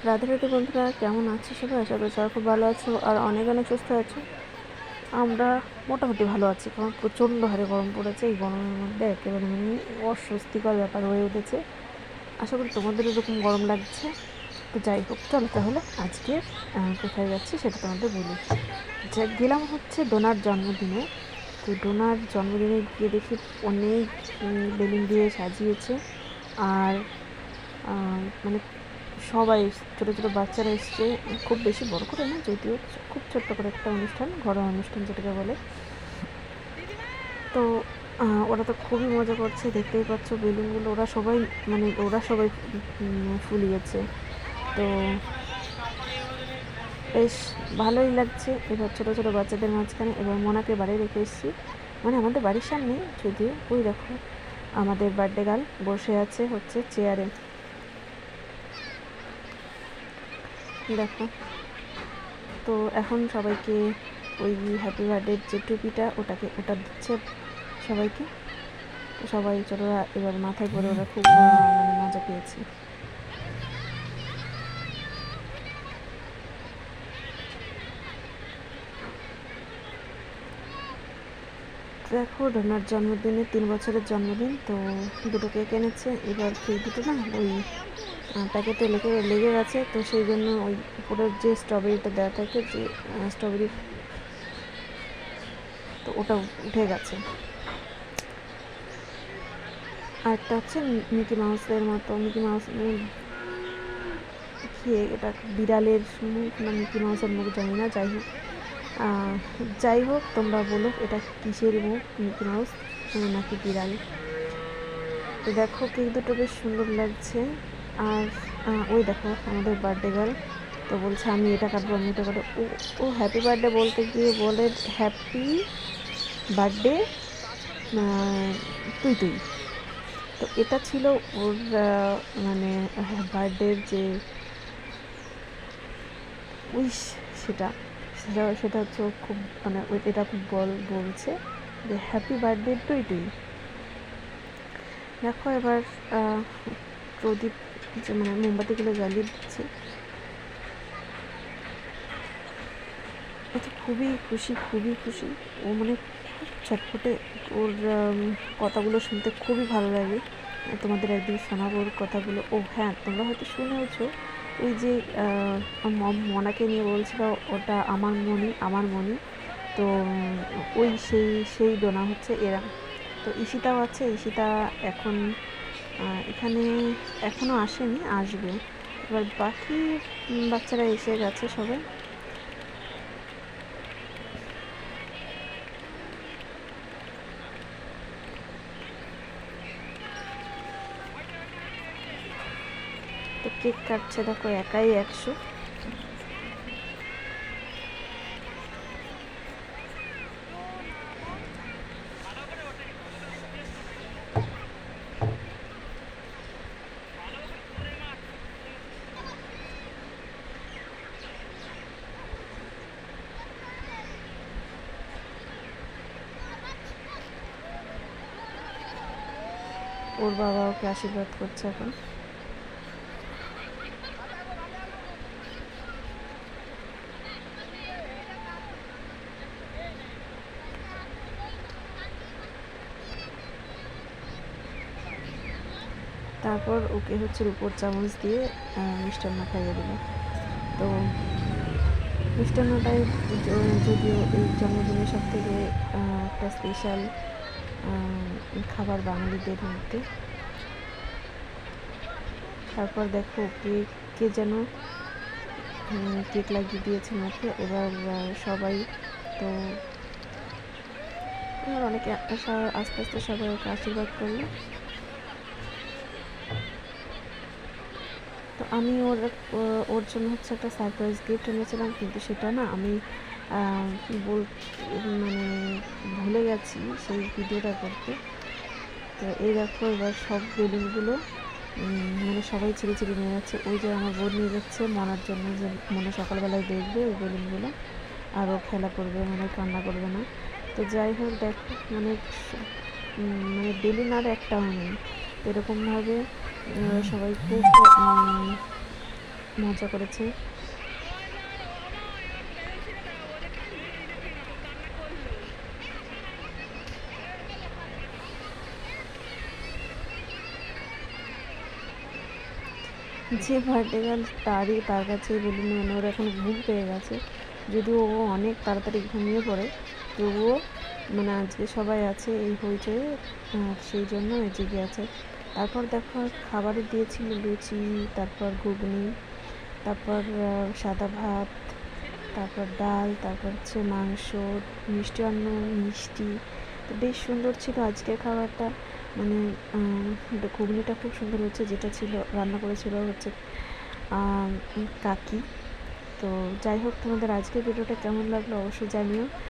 রাধে রাধে বন্ধুরা, কেমন আছো সবাই? আশা করি সবাই খুব ভালো আছো আর অনেক অনেক সুস্থ আছো। আমরা মোটামুটি ভালো আছি, কারণ প্রচণ্ড হারে গরম পড়েছে। এই গরমের মধ্যে একেবারে অস্বস্তিকর ব্যাপার হয়ে উঠেছে। আশা করি তোমাদের এরকম গরম লাগছে। তো যাই হোক, চলো তাহলে আজকে কোথায় যাচ্ছি সেটা তোমাদের বলি। গেলাম হচ্ছে ডোনার জন্মদিনে। তো ডোনার জন্মদিনে গিয়ে দেখি অনেক বেলুন দিয়ে সাজিয়েছে। আর মানে সবাই ছোটো ছোটো বাচ্চারা এসছে, খুব বেশি বড় করে না, যদিও খুব ছোট্ট করে একটা অনুষ্ঠান, ঘরোয়া অনুষ্ঠান যেটাকে বলে। তো ওরা তো খুবই মজা করছে, দেখতেই পাচ্ছ বেলুনগুলো ওরা সবাই ফুলিয়েছে। তো বেশ ভালোই লাগছে। এবার ছোটো ছোটো বাচ্চাদের মাঝখানে এবার মোনাকে বাড়ি রেখে এসেছি, মানে আমাদের বাড়ির সামনেই, যদিও ওই দেখো আমাদের বার্থডে গার্ল বসে আছে হচ্ছে চেয়ারে, দেখো। তো এখন সবাইকে ওই হ্যাপি বার্থডের যে টুপিটা ওটা দিচ্ছে সবাইকে। তো সবাই ছোটরা এবার মাথায় পরে ওরা খুব মানে মজা পেয়েছে। দেখো, ডোনার জন্মদিনে 3 বছরের জন্মদিন, তো দুটো কেক এনেছে। এবার কেক দুটো না ওই প্যাকেটে লেগে গেছে, তো সেই জন্য ওই উপরের যে স্ট্রবেরিটা দেওয়া থাকে, যে স্ট্রবেরি, তো ওটা উঠে গেছে। আরেকটা হচ্ছে মিকি মাউসের মতো, মিকি মাউস খেয়ে, এটা বিড়ালের মুখ না মিকি মাউসের মুখ জানি না। যাই হোক তোমরা বলো এটা কিসের মুখ, মিকি মাউস নাকি বিড়াল। তো দেখো কেক দুটো বেশ সুন্দর লাগছে। আর ওই দেখো আমাদের বার্থডে গার্ল, তো বলছে আমি এটা কাটবো, আমি এটা কাটবো। ও হ্যাপি বার্থডে বলতে গিয়ে বলে হ্যাপি বার্থডে তুই তুই। তো এটা ছিল ওর মানে বার্থডের যে উইশ, সেটা সেটা সেটা হচ্ছে খুব মানে এটা খুব বলছে যে হ্যাপি বার্থডে টুই টুই। দেখো এবার প্রদীপ যে মানে মোমবাতিগুলো জ্বালিয়ে দিচ্ছে। ও তো খুবই খুশি, খুবই খুশি। ও মানে খুব ছটফটে। ওর কথাগুলো শুনতে খুবই ভালো লাগে। তোমাদের একদিন শোনাবো ওর কথাগুলো। ও হ্যাঁ, তোমরা হয়তো শুনেওছো, ওই যে মনাকে নিয়ে বলছিল ওটা আমার মনি, আমার মনি। তো ওই সেই ডোনা হচ্ছে এরা। তো ঈশিতাও আছে, ঈশিতা এখন এখানে এখনও আসেনি, আসবে। এবার বাকি বাচ্চারা এসে গেছে সবাই। তো কেক কাটছে, দেখো একাই 100। ওর বাবা ওকে আশীর্বাদ করছে এখন। তারপর ওকে হচ্ছে রূপোর চামচ দিয়ে মিষ্টান্ন খাইয়ে দিল। তো মিষ্টান্নটাই যদিও এই জন্মদিনের সব থেকে একটা স্পেশাল খাবার বাঙালিদের মধ্যে। তারপর দেখো কে যেন কেক লাগিয়ে দিয়েছে মুখে। এবার সবাই তো অনেকে আস্তে আস্তে সবাই ওকে আশীর্বাদ করলো। তো আমি ওর জন্য হচ্ছে একটা সারপ্রাইজ গিফট এনেছিলাম, কিন্তু সেটা না আমি মানে ভুলে গেছি সেই ভিডিওটা করতে। তো এই দেখো এবার সব বেলুনগুলো মানে সবাই ছিঁড়ে ছিঁড়ে নিয়ে যাচ্ছে। ওই যে আমার বোন নিয়ে যাচ্ছে মনার জন্য, যে মনে সকালবেলায় দেখবে ওই বেলুনগুলো, আরও খেলা করবে, মানে কান্না করবে না। তো যাই হোক দেখো মানে বেলুন আর একটাও নেই। এরকমভাবে সবাই খুব মজা করেছে। যে বার্থডে গার্ল তার কাছেই বলুন, মানে ওর এখন ঘুম পেয়ে গেছে, যদিও ও অনেক তাড়াতাড়ি ঘুমিয়ে পড়ে, তবুও মানে আজকে সবাই আছে এই হইচয়ে, সেই জন্য জেগে আছে। তারপর দেখো খাবারে দিয়েছিল লুচি, তারপর ঘুগনি, তারপর সাদা ভাত, তারপর ডাল, তারপর হচ্ছে মাংস, মিষ্টি অন্ন, মিষ্টি। তো বেশ সুন্দর ছিল আজকের খাবারটা। মানে ঘুগনিটা খুব সুন্দর হচ্ছে, যেটা ছিল রান্না করেছিল হচ্ছে কাকি। তো যাই হোক, তোমাদের আজকের ভিডিওটা কেমন লাগলো অবশ্যই জানিও।